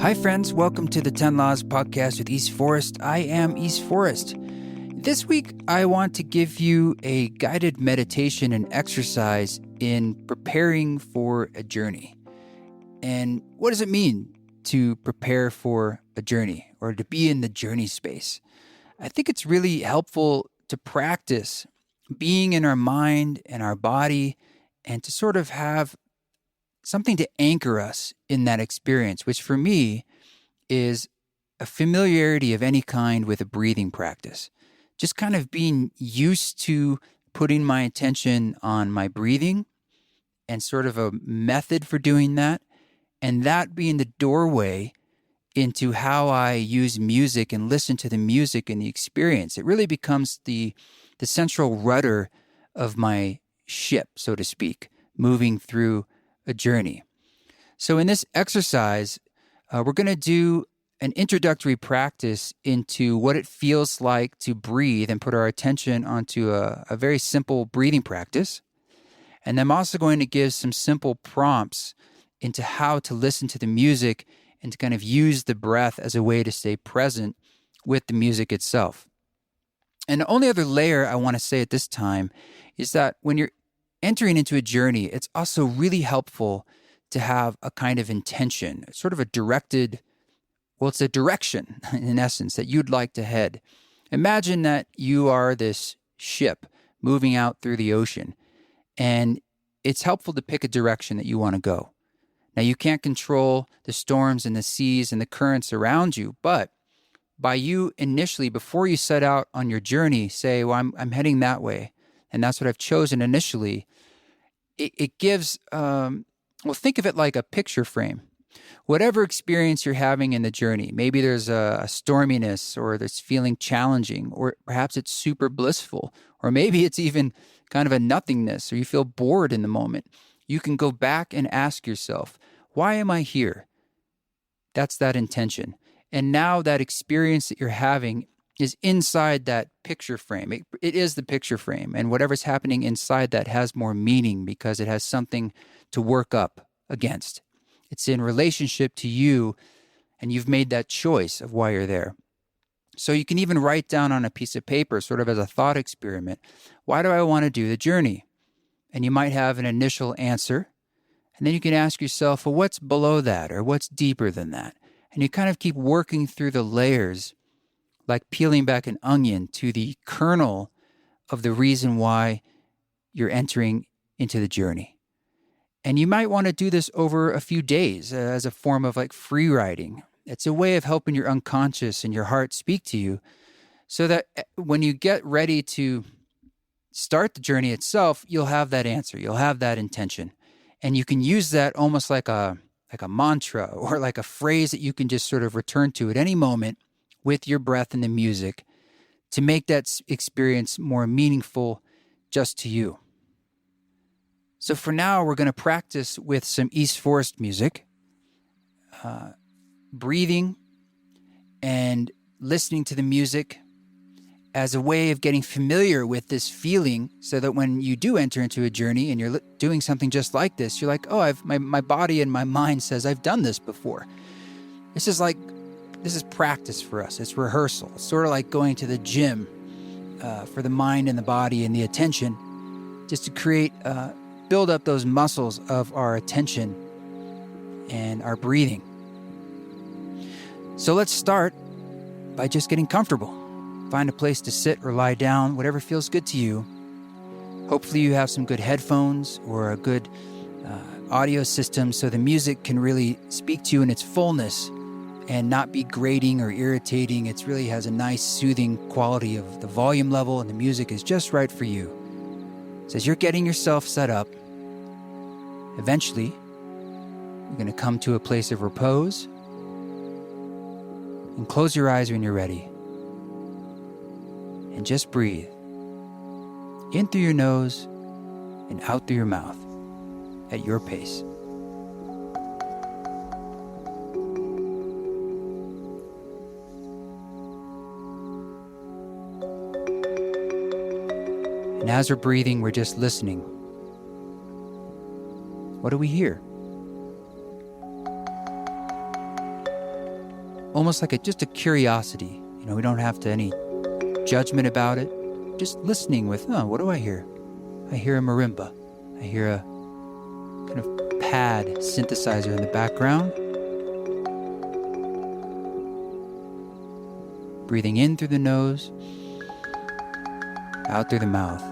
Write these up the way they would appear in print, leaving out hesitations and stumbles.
Hi, friends. Welcome to the 10 Laws podcast with East Forest. I am East Forest. This week, I want to give you a guided meditation and exercise in preparing for a journey. And what does it mean to prepare for a journey or to be in the journey space? I think it's really helpful to practice being in our mind and our body and to sort of have something to anchor us in that experience, which for me is a familiarity of any kind with a breathing practice. Just kind of being used to putting my attention on my breathing and sort of a method for doing that, and that being the doorway into how I use music and listen to the music and the experience. It really becomes the central rudder of my ship, so to speak, moving through a journey. So in this exercise, we're going to do an introductory practice into what it feels like to breathe and put our attention onto a very simple breathing practice. And I'm also going to give some simple prompts into how to listen to the music and to kind of use the breath as a way to stay present with the music itself. And the only other layer I want to say at this time is that when you're entering into a journey, it's also really helpful to have a kind of intention, sort of a directed, well, it's a direction in essence that you'd like to head. Imagine that you are this ship moving out through the ocean, and it's helpful to pick a direction that you want to go. Now, you can't control the storms and the seas and the currents around you, but by you initially, before you set out on your journey, say, well, I'm heading that way, and that's what I've chosen initially, it gives, think of it like a picture frame. Whatever experience you're having in the journey, maybe there's a storminess or there's feeling challenging, or perhaps it's super blissful, or maybe it's even kind of a nothingness, or you feel bored in the moment. You can go back and ask yourself, why am I here? That's that intention. And now that experience that you're having is inside that picture frame. It is the picture frame. And whatever's happening inside that has more meaning because it has something to work up against. It's in relationship to you, and you've made that choice of why you're there. So you can even write down on a piece of paper, sort of as a thought experiment, why do I want to do the journey? And you might have an initial answer, and then you can ask yourself, well, what's below that, or what's deeper than that? And you kind of keep working through the layers, like peeling back an onion to the kernel of the reason why you're entering into the journey. And you might want to do this over a few days as a form of like free writing. It's a way of helping your unconscious and your heart speak to you so that when you get ready to start the journey itself, you'll have that answer, you'll have that intention. And you can use that almost like a mantra or like a phrase that you can just sort of return to at any moment with your breath and the music to make that experience more meaningful just to you. So for now, we're going to practice with some East Forest music, breathing and listening to the music as a way of getting familiar with this feeling so that when you do enter into a journey and you're doing something just like this, you're like, oh, my body and my mind says I've done this before. This is practice for us. It's rehearsal. It's sort of like going to the gym for the mind and the body and the attention, just to build up those muscles of our attention and our breathing. So let's start by just getting comfortable. Find a place to sit or lie down, whatever feels good to you. Hopefully you have some good headphones or a good audio system so the music can really speak to you in its fullness and not be grating or irritating. It really has a nice soothing quality of the volume level, and the music is just right for you. So as you're getting yourself set up, eventually you're going to come to a place of repose, and close your eyes when you're ready. And just breathe. In through your nose and out through your mouth at your pace. And as we're breathing, we're just listening. What do we hear? almost like just a curiosity. We don't have to any judgment about it. Just listening with, what do I hear? I hear a marimba. I hear a kind of pad synthesizer in the background. Breathing in through the nose, out through the mouth.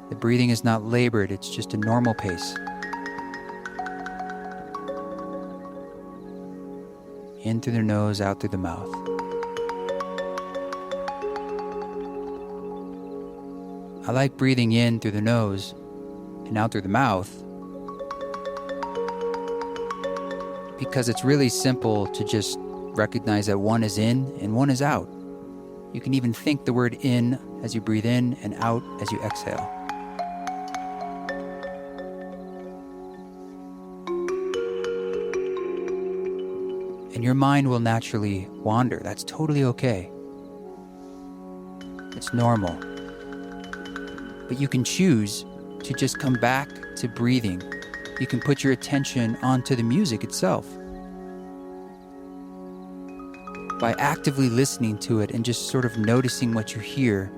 The breathing is not labored, it's just a normal pace. In through the nose, out through the mouth. I like breathing in through the nose and out through the mouth because it's really simple to just recognize that one is in and one is out. You can even think the word in as you breathe in and out as you exhale. And your mind will naturally wander. That's totally okay. It's normal. But you can choose to just come back to breathing. You can put your attention onto the music itself. By actively listening to it and just sort of noticing what you hear,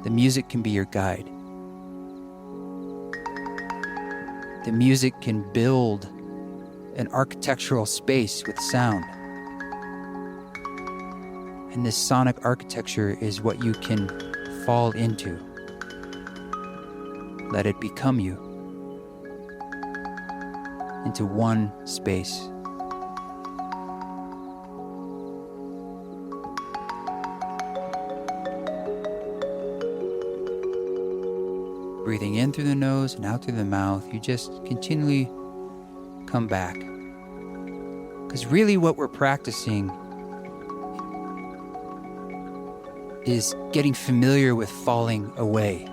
the music can be your guide. The music can build an architectural space with sound. And this sonic architecture is what you can fall into. Let it become you. Into one space. Breathing in through the nose and out through the mouth, you just continually come back. Because really what we're practicing is getting familiar with falling away.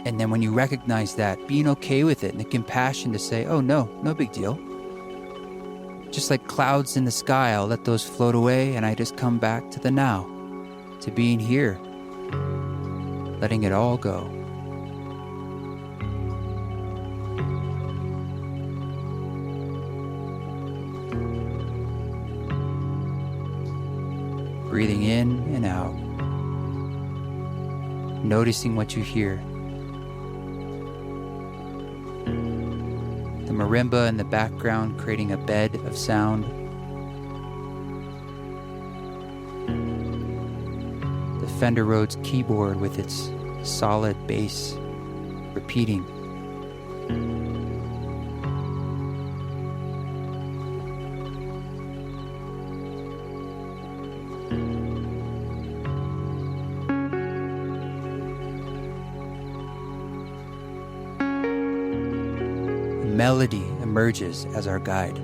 And then when you recognize that, being okay with it and the compassion to say, oh no big deal. Just like clouds in the sky, I'll let those float away and I just come back to the now, to being here, letting it all go. Breathing in and out, noticing what you hear. The marimba in the background creating a bed of sound. The Fender Rhodes keyboard with its solid bass repeating. Melody emerges as our guide.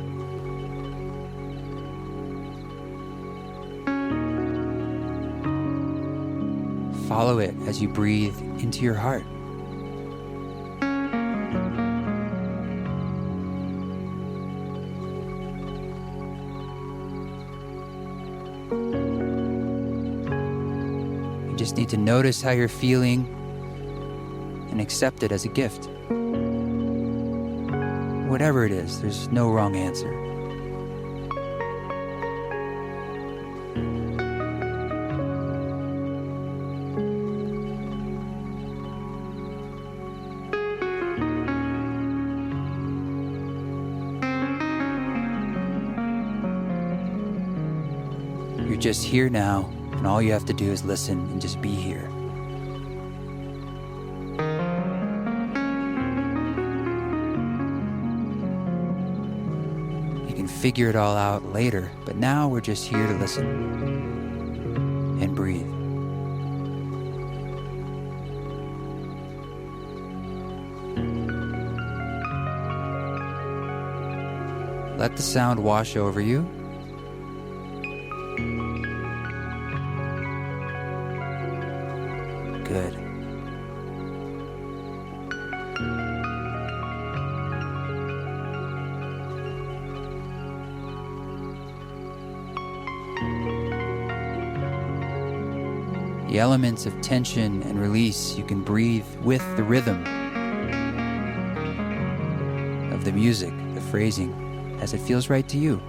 Follow it as you breathe into your heart. You just need to notice how you're feeling and accept it as a gift. Whatever it is, there's no wrong answer. You're just here now, and all you have to do is listen and just be here. Figure it all out later, but now we're just here to listen and breathe. Let the sound wash over you. Good. The elements of tension and release, you can breathe with the rhythm. the music, the phrasing, as it feels right to you.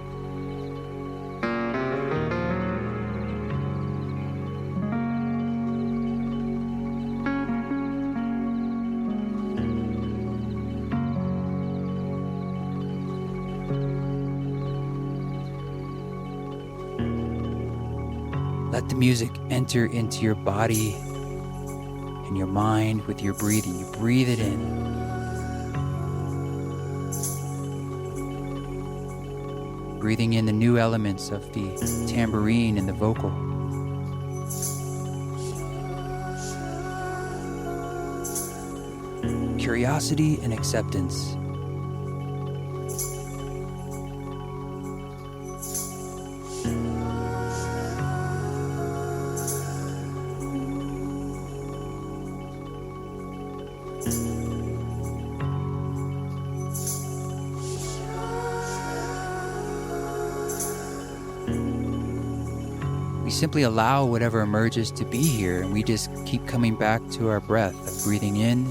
Let the music enter into your body and your mind with your breathing. You breathe it in. Breathing in the new elements of the tambourine and the vocal. Curiosity and acceptance. We simply allow whatever emerges to be here, and we just keep coming back to our breath of breathing in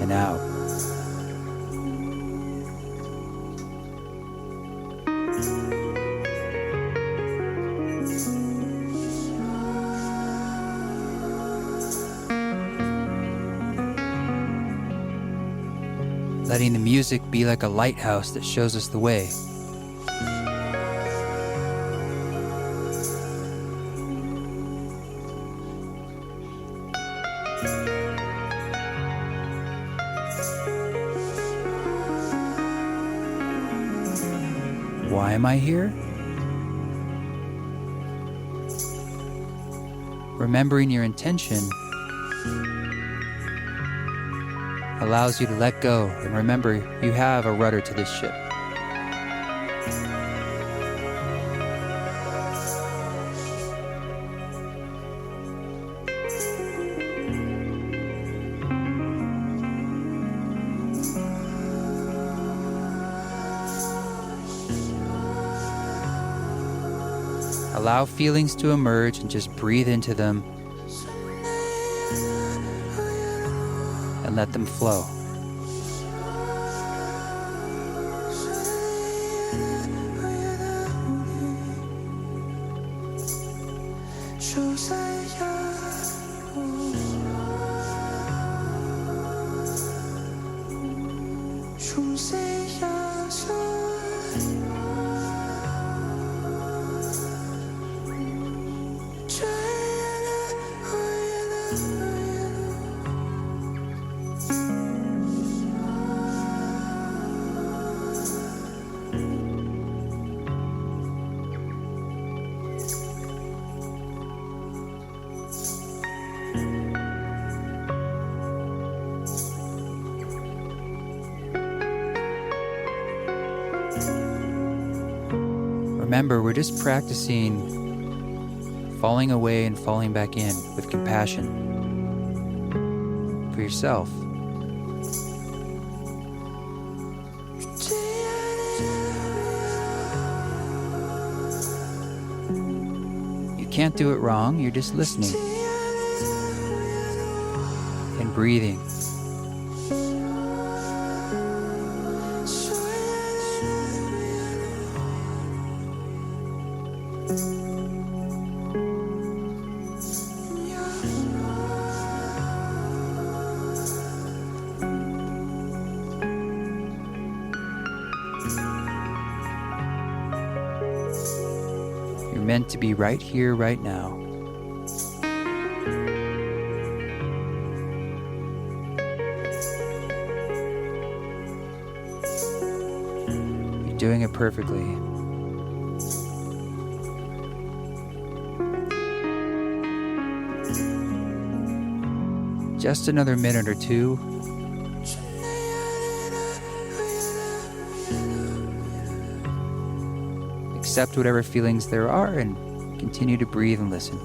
and out. Letting the music be like a lighthouse that shows us the way. Why am I here? Remembering your intention allows you to let go and remember you have a rudder to this ship. Allow feelings to emerge and just breathe into them and let them flow. Remember, we're just practicing falling away and falling back in with compassion for yourself. You can't do it wrong, you're just listening and breathing. You're meant to be right here, right now. You're doing it perfectly. Just another minute or two. Accept whatever feelings there are and continue to breathe and listen.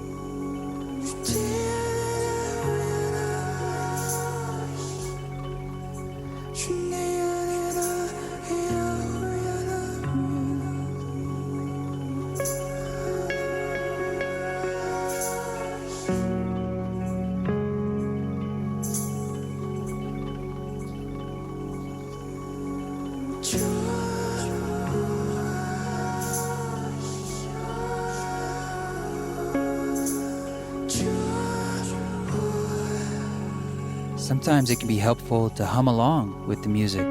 Sometimes it can be helpful to hum along with the music.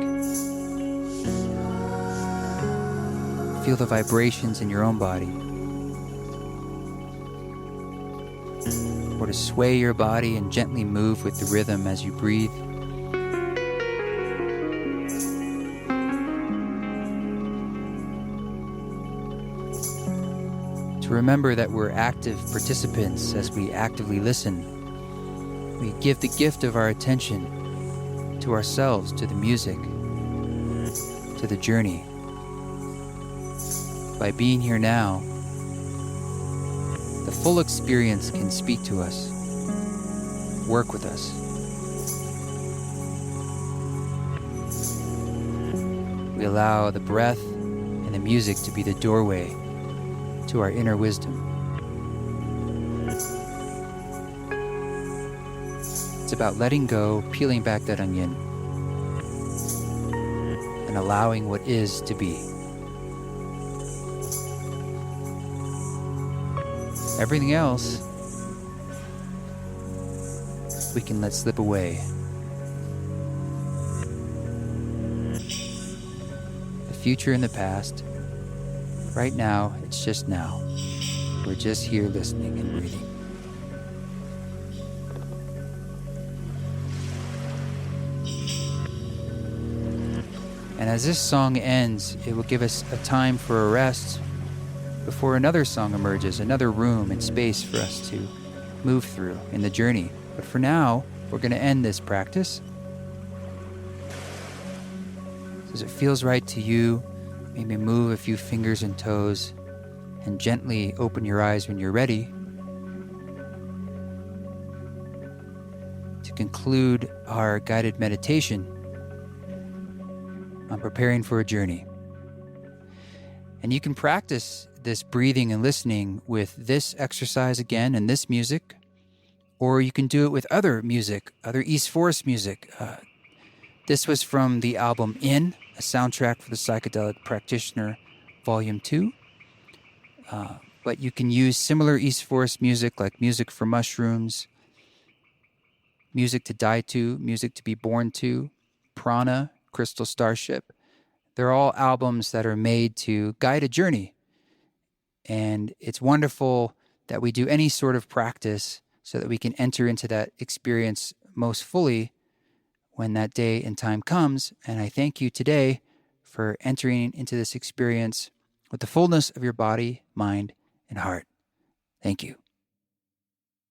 Feel the vibrations in your own body. Or to sway your body and gently move with the rhythm as you breathe. To remember that we're active participants as we actively listen. We give the gift of our attention to ourselves, to the music, to the journey. By being here now, the full experience can speak to us, work with us. We allow the breath and the music to be the doorway to our inner wisdom. It's about letting go, peeling back that onion, and allowing what is to be. Everything else, we can let slip away. The future and the past, right now, it's just now. We're just here listening and breathing. And as this song ends, it will give us a time for a rest before another song emerges, another room and space for us to move through in the journey. But for now, we're going to end this practice. As it feels right to you, maybe move a few fingers and toes and gently open your eyes when you're ready to conclude our guided meditation on preparing for a journey. And you can practice this breathing and listening with this exercise again and this music, or you can do it with other music, other East Forest music. This was from the album In, a soundtrack for the Psychedelic Practitioner, Volume 2. But you can use similar East Forest music like Music for Mushrooms, Music to Die To, Music to Be Born To, Prana, Crystal Starship. They're all albums that are made to guide a journey. And it's wonderful that we do any sort of practice so that we can enter into that experience most fully when that day and time comes. And I thank you today for entering into this experience with the fullness of your body, mind, and heart. Thank you.